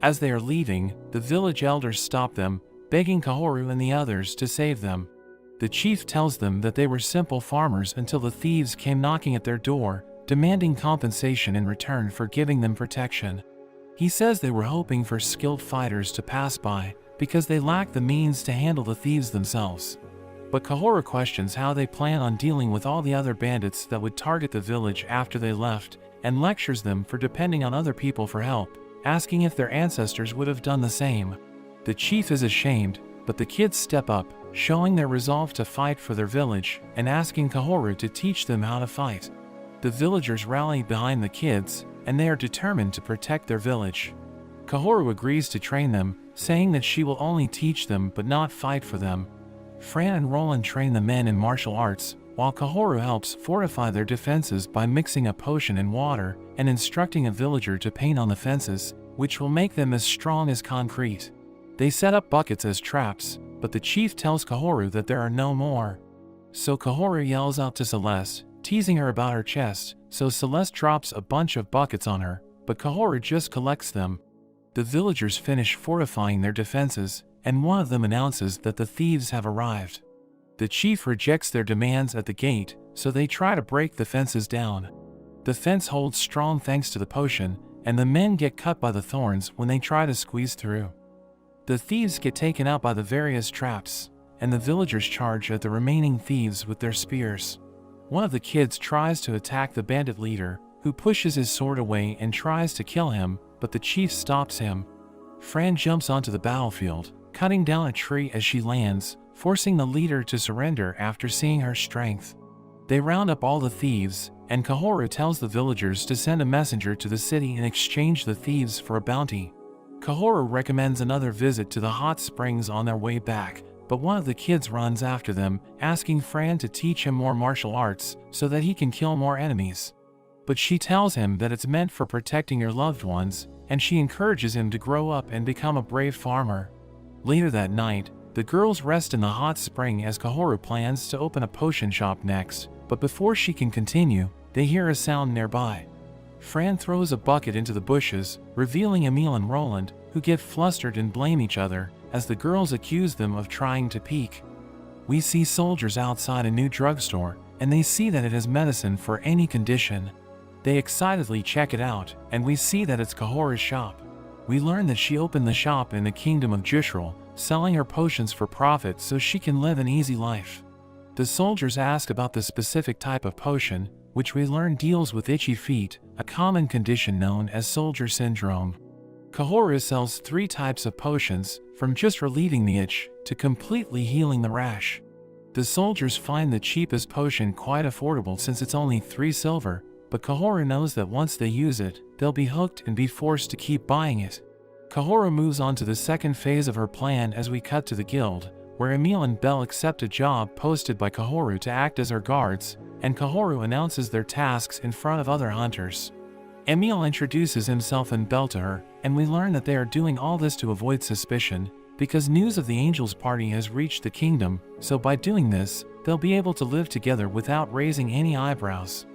As they are leaving, the village elders stop them, begging Kahoru and the others to save them. The chief tells them that they were simple farmers until the thieves came knocking at their door, demanding compensation in return for giving them protection. He says they were hoping for skilled fighters to pass by, because they lack the means to handle the thieves themselves. But Kahoru questions how they plan on dealing with all the other bandits that would target the village after they left, and lectures them for depending on other people for help, asking if their ancestors would have done the same. The chief is ashamed, but the kids step up, showing their resolve to fight for their village, and asking Kahoru to teach them how to fight. The villagers rally behind the kids, and they are determined to protect their village. Kahoru agrees to train them, saying that she will only teach them but not fight for them. Fran and Roland train the men in martial arts, while Kahoru helps fortify their defenses by mixing a potion in water and instructing a villager to paint on the fences, which will make them as strong as concrete. They set up buckets as traps, but the chief tells Kahoru that there are no more. So Kahoru yells out to Celeste, teasing her about her chest, so Celeste drops a bunch of buckets on her, but Kahoru just collects them. The villagers finish fortifying their defenses, and one of them announces that the thieves have arrived. The chief rejects their demands at the gate, so they try to break the fences down. The fence holds strong thanks to the potion, and the men get cut by the thorns when they try to squeeze through. The thieves get taken out by the various traps, and the villagers charge at the remaining thieves with their spears. One of the kids tries to attack the bandit leader, who pushes his sword away and tries to kill him, but the chief stops him. Fran jumps onto the battlefield, cutting down a tree as she lands, forcing the leader to surrender after seeing her strength. They round up all the thieves, and Kahoru tells the villagers to send a messenger to the city and exchange the thieves for a bounty. Kahoru recommends another visit to the hot springs on their way back, but one of the kids runs after them, asking Fran to teach him more martial arts so that he can kill more enemies. But she tells him that it's meant for protecting your loved ones, and she encourages him to grow up and become a brave farmer. Later that night, the girls rest in the hot spring as Kahoru plans to open a potion shop next, but before she can continue, they hear a sound nearby. Fran throws a bucket into the bushes, revealing Emile and Roland, who get flustered and blame each other, as the girls accuse them of trying to peek. We see soldiers outside a new drugstore, and they see that it has medicine for any condition. They excitedly check it out, and we see that it's Kahoru's shop. We learn that she opened the shop in the kingdom of Jushril, selling her potions for profit so she can live an easy life. The soldiers ask about the specific type of potion, which we learn deals with itchy feet, a common condition known as soldier syndrome. Kahoru sells 3 types of potions, from just relieving the itch to completely healing the rash. The soldiers find the cheapest potion quite affordable since it's only 3 silver, but Kahoru knows that once they use it, they'll be hooked and be forced to keep buying it. Kahoru moves on to the second phase of her plan as we cut to the guild, where Emile and Belle accept a job posted by Kahoru to act as her guards, and Kahoru announces their tasks in front of other hunters. Emile introduces himself and Belle to her, and we learn that they are doing all this to avoid suspicion, because news of the Angels Party has reached the kingdom, so by doing this, they'll be able to live together without raising any eyebrows.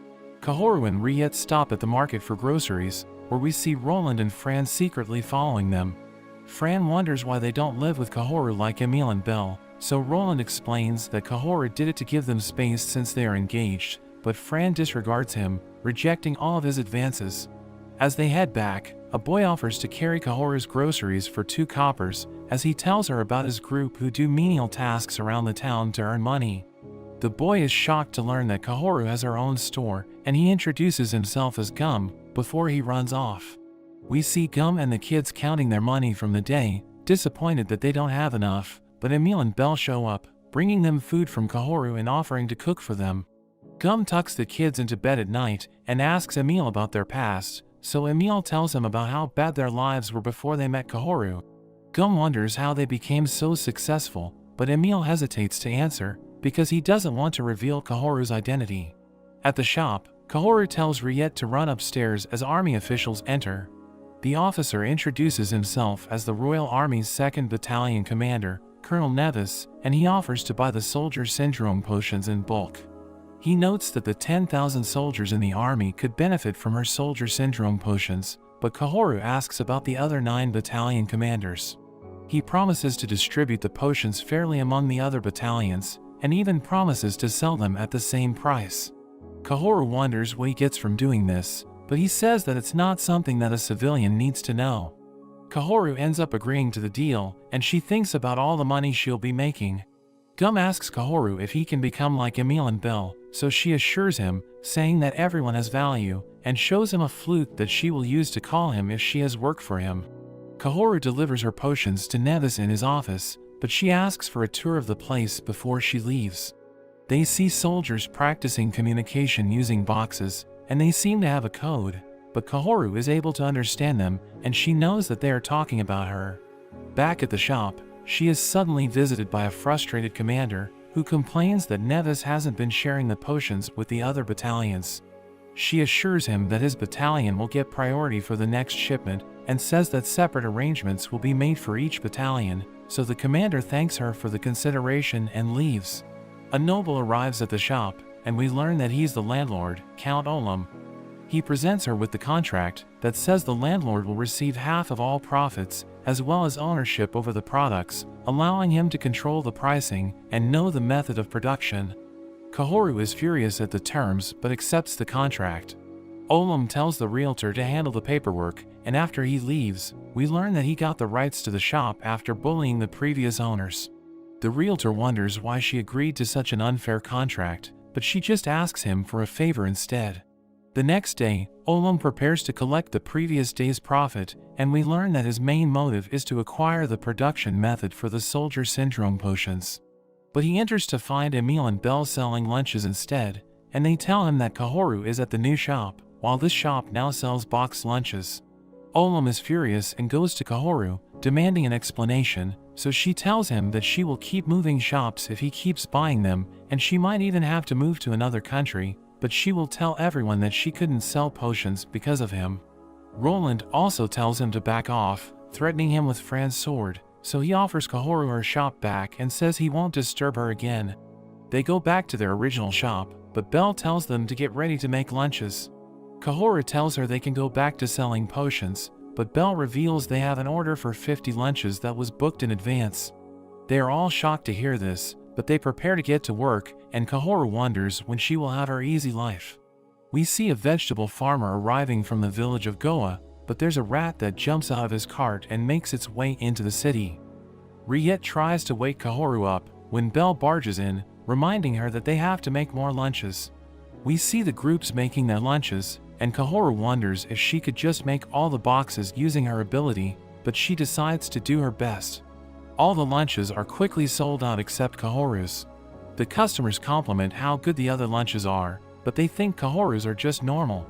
Kahoru and Riette stop at the market for groceries, where we see Roland and Fran secretly following them. Fran wonders why they don't live with Kahoru like Emile and Belle, so Roland explains that Kahoru did it to give them space since they are engaged, but Fran disregards him, rejecting all of his advances. As they head back, a boy offers to carry Kahoru's groceries for 2 coppers, as he tells her about his group who do menial tasks around the town to earn money. The boy is shocked to learn that Kahoru has her own store, and he introduces himself as Gum, before he runs off. We see Gum and the kids counting their money from the day, disappointed that they don't have enough, but Emile and Belle show up, bringing them food from Kahoru and offering to cook for them. Gum tucks the kids into bed at night and asks Emile about their past, so Emile tells him about how bad their lives were before they met Kahoru. Gum wonders how they became so successful, but Emile hesitates to answer, because he doesn't want to reveal Kahoru's identity. At the shop, Kahoru tells Riette to run upstairs as army officials enter. The officer introduces himself as the Royal Army's 2nd Battalion commander, Colonel Nevis, and he offers to buy the soldier syndrome potions in bulk. He notes that the 10,000 soldiers in the army could benefit from her soldier syndrome potions, but Kahoru asks about the other 9 battalion commanders. He promises to distribute the potions fairly among the other battalions, and even promises to sell them at the same price. Kahoru wonders what he gets from doing this, but he says that it's not something that a civilian needs to know. Kahoru ends up agreeing to the deal, and she thinks about all the money she'll be making. Gum asks Kahoru if he can become like Emil and Belle, so she assures him, saying that everyone has value, and shows him a flute that she will use to call him if she has work for him. Kahoru delivers her potions to Nevis in his office, but she asks for a tour of the place before she leaves. They see soldiers practicing communication using boxes, and they seem to have a code, but Kahoru is able to understand them, and she knows that they are talking about her. Back at the shop, she is suddenly visited by a frustrated commander, who complains that Nevis hasn't been sharing the potions with the other battalions. She assures him that his battalion will get priority for the next shipment, and says that separate arrangements will be made for each battalion, so the commander thanks her for the consideration and leaves. A noble arrives at the shop, and we learn that he's the landlord, Count Olam. He presents her with the contract that says the landlord will receive half of all profits, as well as ownership over the products, allowing him to control the pricing and know the method of production. Kahoru is furious at the terms but accepts the contract. Olam tells the realtor to handle the paperwork, and after he leaves, we learn that he got the rights to the shop after bullying the previous owners. The realtor wonders why she agreed to such an unfair contract, but she just asks him for a favor instead. The next day, Olam prepares to collect the previous day's profit, and we learn that his main motive is to acquire the production method for the soldier syndrome potions. But he enters to find Emil and Belle selling lunches instead, and they tell him that Kahoru is at the new shop, while this shop now sells boxed lunches. Olam is furious and goes to Kahoru, demanding an explanation, so she tells him that she will keep moving shops if he keeps buying them, and she might even have to move to another country, but she will tell everyone that she couldn't sell potions because of him. Roland also tells him to back off, threatening him with Fran's sword, so he offers Kahoru her shop back and says he won't disturb her again. They go back to their original shop, but Belle tells them to get ready to make lunches. Kahoru tells her they can go back to selling potions, but Belle reveals they have an order for 50 lunches that was booked in advance. They are all shocked to hear this, but they prepare to get to work, and Kahoru wonders when she will have her easy life. We see a vegetable farmer arriving from the village of Goa, but there's a rat that jumps out of his cart and makes its way into the city. Riette tries to wake Kahoru up when Belle barges in, reminding her that they have to make more lunches. We see the groups making their lunches, and Kahoru wonders if she could just make all the boxes using her ability, but she decides to do her best. All the lunches are quickly sold out except Kahoru's. The customers compliment how good the other lunches are, but they think Kahoru's are just normal.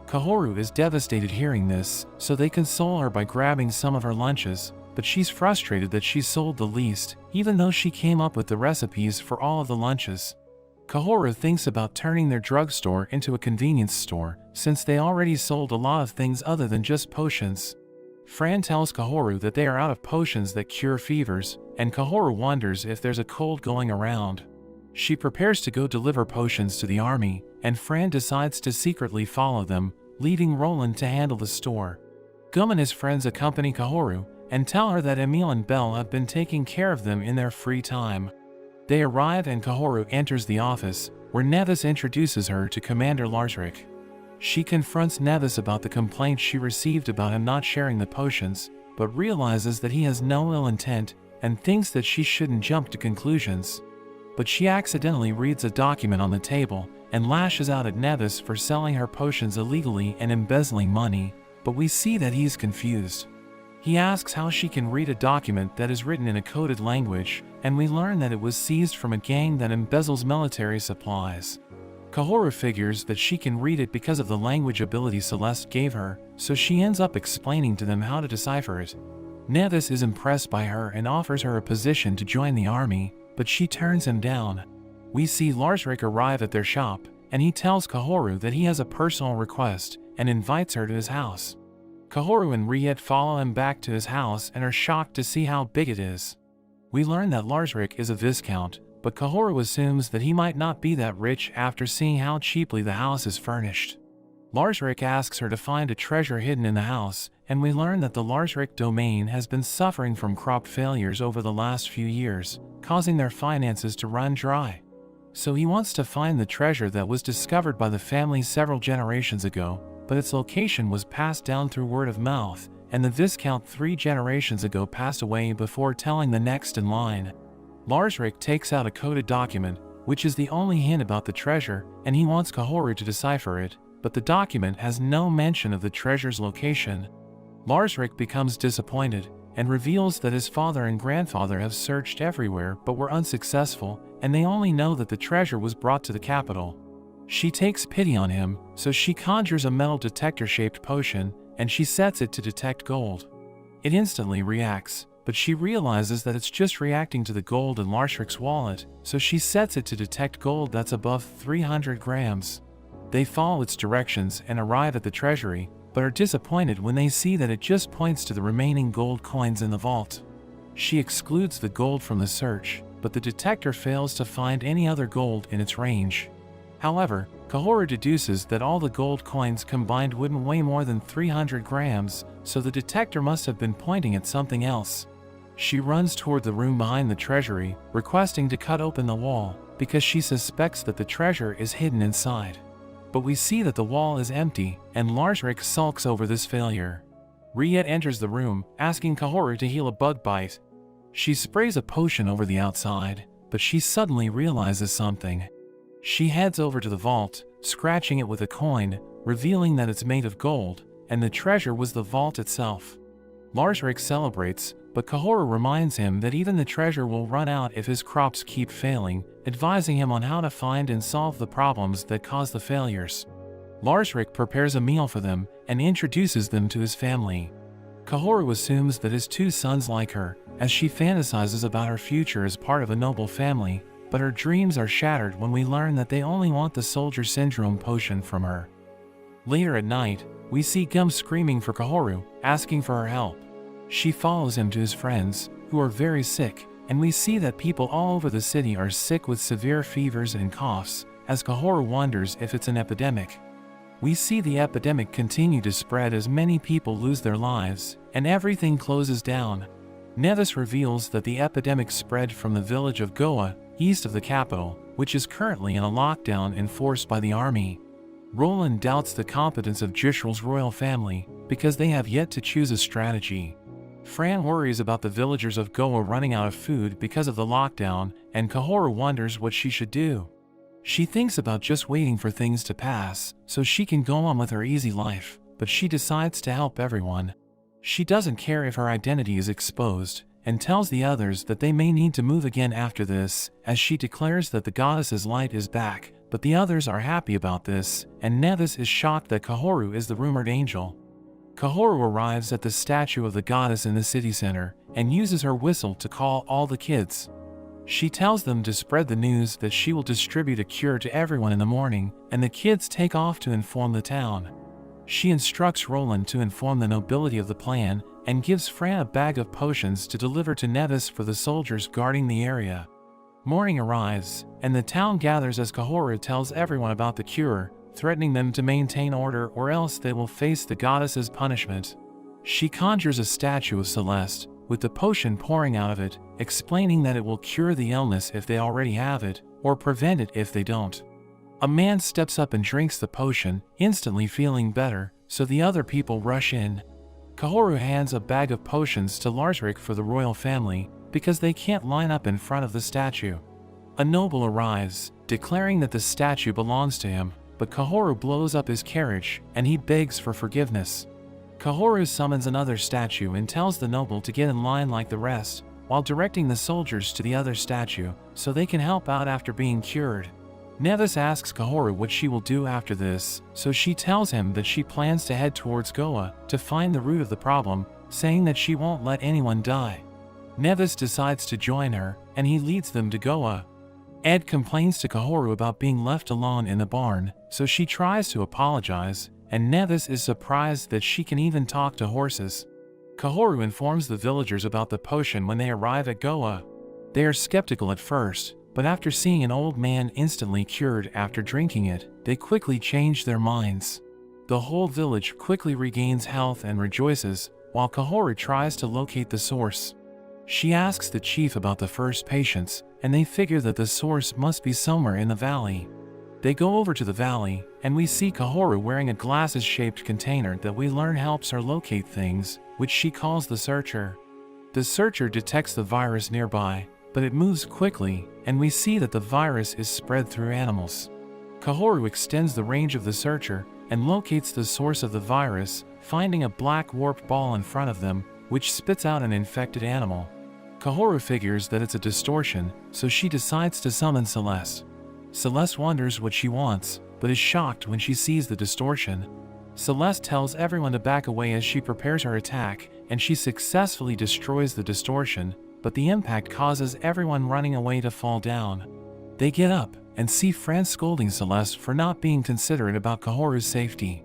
Kahoru is devastated hearing this, so they console her by grabbing some of her lunches, but she's frustrated that she sold the least, even though she came up with the recipes for all of the lunches. Kahoru thinks about turning their drugstore into a convenience store, since they already sold a lot of things other than just potions. Fran tells Kahoru that they are out of potions that cure fevers, and Kahoru wonders if there's a cold going around. She prepares to go deliver potions to the army, and Fran decides to secretly follow them, leaving Roland to handle the store. Gum and his friends accompany Kahoru, and tell her that Emil and Belle have been taking care of them in their free time. They arrive and Kahoru enters the office, where Nevis introduces her to Commander Larsrick. She confronts Nevis about the complaint she received about him not sharing the potions, but realizes that he has no ill intent, and thinks that she shouldn't jump to conclusions. But she accidentally reads a document on the table, and lashes out at Nevis for selling her potions illegally and embezzling money, but we see that he's confused. He asks how she can read a document that is written in a coded language, and we learn that it was seized from a gang that embezzles military supplies. Kahoru figures that she can read it because of the language ability Celeste gave her, so she ends up explaining to them how to decipher it. Nevis is impressed by her and offers her a position to join the army, but she turns him down. We see Larsrick arrive at their shop, and he tells Kahoru that he has a personal request and invites her to his house. Kahoru and Riet follow him back to his house and are shocked to see how big it is. We learn that Larsric is a viscount, but Kahoru assumes that he might not be that rich after seeing how cheaply the house is furnished. Larsric asks her to find a treasure hidden in the house, and we learn that the Larsric domain has been suffering from crop failures over the last few years, causing their finances to run dry. So he wants to find the treasure that was discovered by the family several generations ago, but its location was passed down through word of mouth, and the Viscount 3 generations ago passed away before telling the next in line. Larsric takes out a coded document, which is the only hint about the treasure, and he wants Kahoru to decipher it, but the document has no mention of the treasure's location. Larsric becomes disappointed, and reveals that his father and grandfather have searched everywhere but were unsuccessful, and they only know that the treasure was brought to the capital. She takes pity on him, so she conjures a metal detector-shaped potion, and she sets it to detect gold. It instantly reacts, but she realizes that it's just reacting to the gold in Larsric's wallet, so she sets it to detect gold that's above 300 grams. They follow its directions and arrive at the treasury, but are disappointed when they see that it just points to the remaining gold coins in the vault. She excludes the gold from the search, but the detector fails to find any other gold in its range. However, Kahoru deduces that all the gold coins combined wouldn't weigh more than 300 grams, so the detector must have been pointing at something else. She runs toward the room behind the treasury, requesting to cut open the wall, because she suspects that the treasure is hidden inside. But we see that the wall is empty, and Larsric sulks over this failure. Riet enters the room, asking Kahoru to heal a bug bite. She sprays a potion over the outside, but she suddenly realizes something. She heads over to the vault, scratching it with a coin, revealing that it's made of gold, and the treasure was the vault itself. Larsric celebrates, but Kahoru reminds him that even the treasure will run out if his crops keep failing, advising him on how to find and solve the problems that cause the failures. Larsric prepares a meal for them and introduces them to his family. Kahoru assumes that his 2 sons like her, as she fantasizes about her future as part of a noble family, but her dreams are shattered when we learn that they only want the soldier syndrome potion from her. Later at night, we see Gum screaming for Kahoru, asking for her help. She follows him to his friends, who are very sick, and we see that people all over the city are sick with severe fevers and coughs, as Kahoru wonders if it's an epidemic. We see the epidemic continue to spread as many people lose their lives, and everything closes down. Nevis reveals that the epidemic spread from the village of Goa, east of the capital, which is currently in a lockdown enforced by the army. Roland doubts the competence of Jishral's royal family, because they have yet to choose a strategy. Fran worries about the villagers of Goa running out of food because of the lockdown, and Kahoru wonders what she should do. She thinks about just waiting for things to pass, so she can go on with her easy life, but she decides to help everyone. She doesn't care if her identity is exposed, and tells the others that they may need to move again after this, as she declares that the goddess's light is back, but the others are happy about this, and Nevis is shocked that Kahoru is the rumored angel. Kahoru arrives at the statue of the goddess in the city center, and uses her whistle to call all the kids. She tells them to spread the news that she will distribute a cure to everyone in the morning, and the kids take off to inform the town. She instructs Roland to inform the nobility of the plan, and gives Fran a bag of potions to deliver to Nevis for the soldiers guarding the area. Morning arrives, and the town gathers as Kahoru tells everyone about the cure, threatening them to maintain order or else they will face the goddess's punishment. She conjures a statue of Celeste, with the potion pouring out of it, explaining that it will cure the illness if they already have it, or prevent it if they don't. A man steps up and drinks the potion, instantly feeling better, so the other people rush in. Kahoru hands a bag of potions to Larsric for the royal family, because they can't line up in front of the statue. A noble arrives, declaring that the statue belongs to him, but Kahoru blows up his carriage, and he begs for forgiveness. Kahoru summons another statue and tells the noble to get in line like the rest, while directing the soldiers to the other statue, so they can help out after being cured. Nevis asks Kahoru what she will do after this, so she tells him that she plans to head towards Goa to find the root of the problem, saying that she won't let anyone die. Nevis decides to join her, and he leads them to Goa. Ed complains to Kahoru about being left alone in the barn, so she tries to apologize, and Nevis is surprised that she can even talk to horses. Kahoru informs the villagers about the potion when they arrive at Goa. They are skeptical at first, but after seeing an old man instantly cured after drinking it, they quickly change their minds. The whole village quickly regains health and rejoices, while Kahoru tries to locate the source. She asks the chief about the first patients, and they figure that the source must be somewhere in the valley. They go over to the valley, and we see Kahoru wearing a glasses-shaped container that we learn helps her locate things, which she calls the Searcher. The Searcher detects the virus nearby, but it moves quickly, and we see that the virus is spread through animals. Kahoru extends the range of the Searcher and locates the source of the virus, finding a black warp ball in front of them, which spits out an infected animal. Kahoru figures that it's a distortion, so she decides to summon Celeste. Celeste wonders what she wants, but is shocked when she sees the distortion. Celeste tells everyone to back away as she prepares her attack, and she successfully destroys the distortion, but the impact causes everyone running away to fall down. They get up and see Fran scolding Celeste for not being considerate about Kahoru's safety.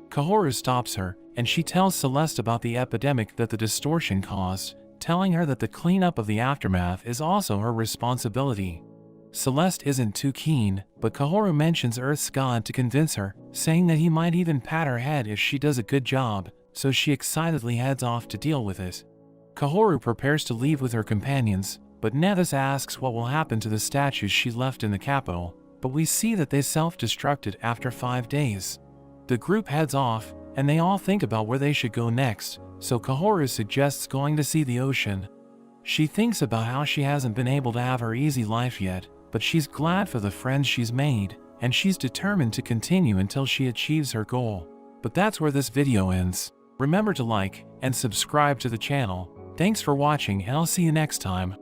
Kahoru stops her, and she tells Celeste about the epidemic that the distortion caused, telling her that the cleanup of the aftermath is also her responsibility. Celeste isn't too keen, but Kahoru mentions Earth's god to convince her, saying that he might even pat her head if she does a good job, so she excitedly heads off to deal with it. Kahoru prepares to leave with her companions, but Nevis asks what will happen to the statues she left in the capital, but we see that they self-destructed after 5 days. The group heads off, and they all think about where they should go next, so Kahoru suggests going to see the ocean. She thinks about how she hasn't been able to have her easy life yet, but she's glad for the friends she's made, and she's determined to continue until she achieves her goal. But that's where this video ends. Remember to like and subscribe to the channel. Thanks for watching, and I'll see you next time.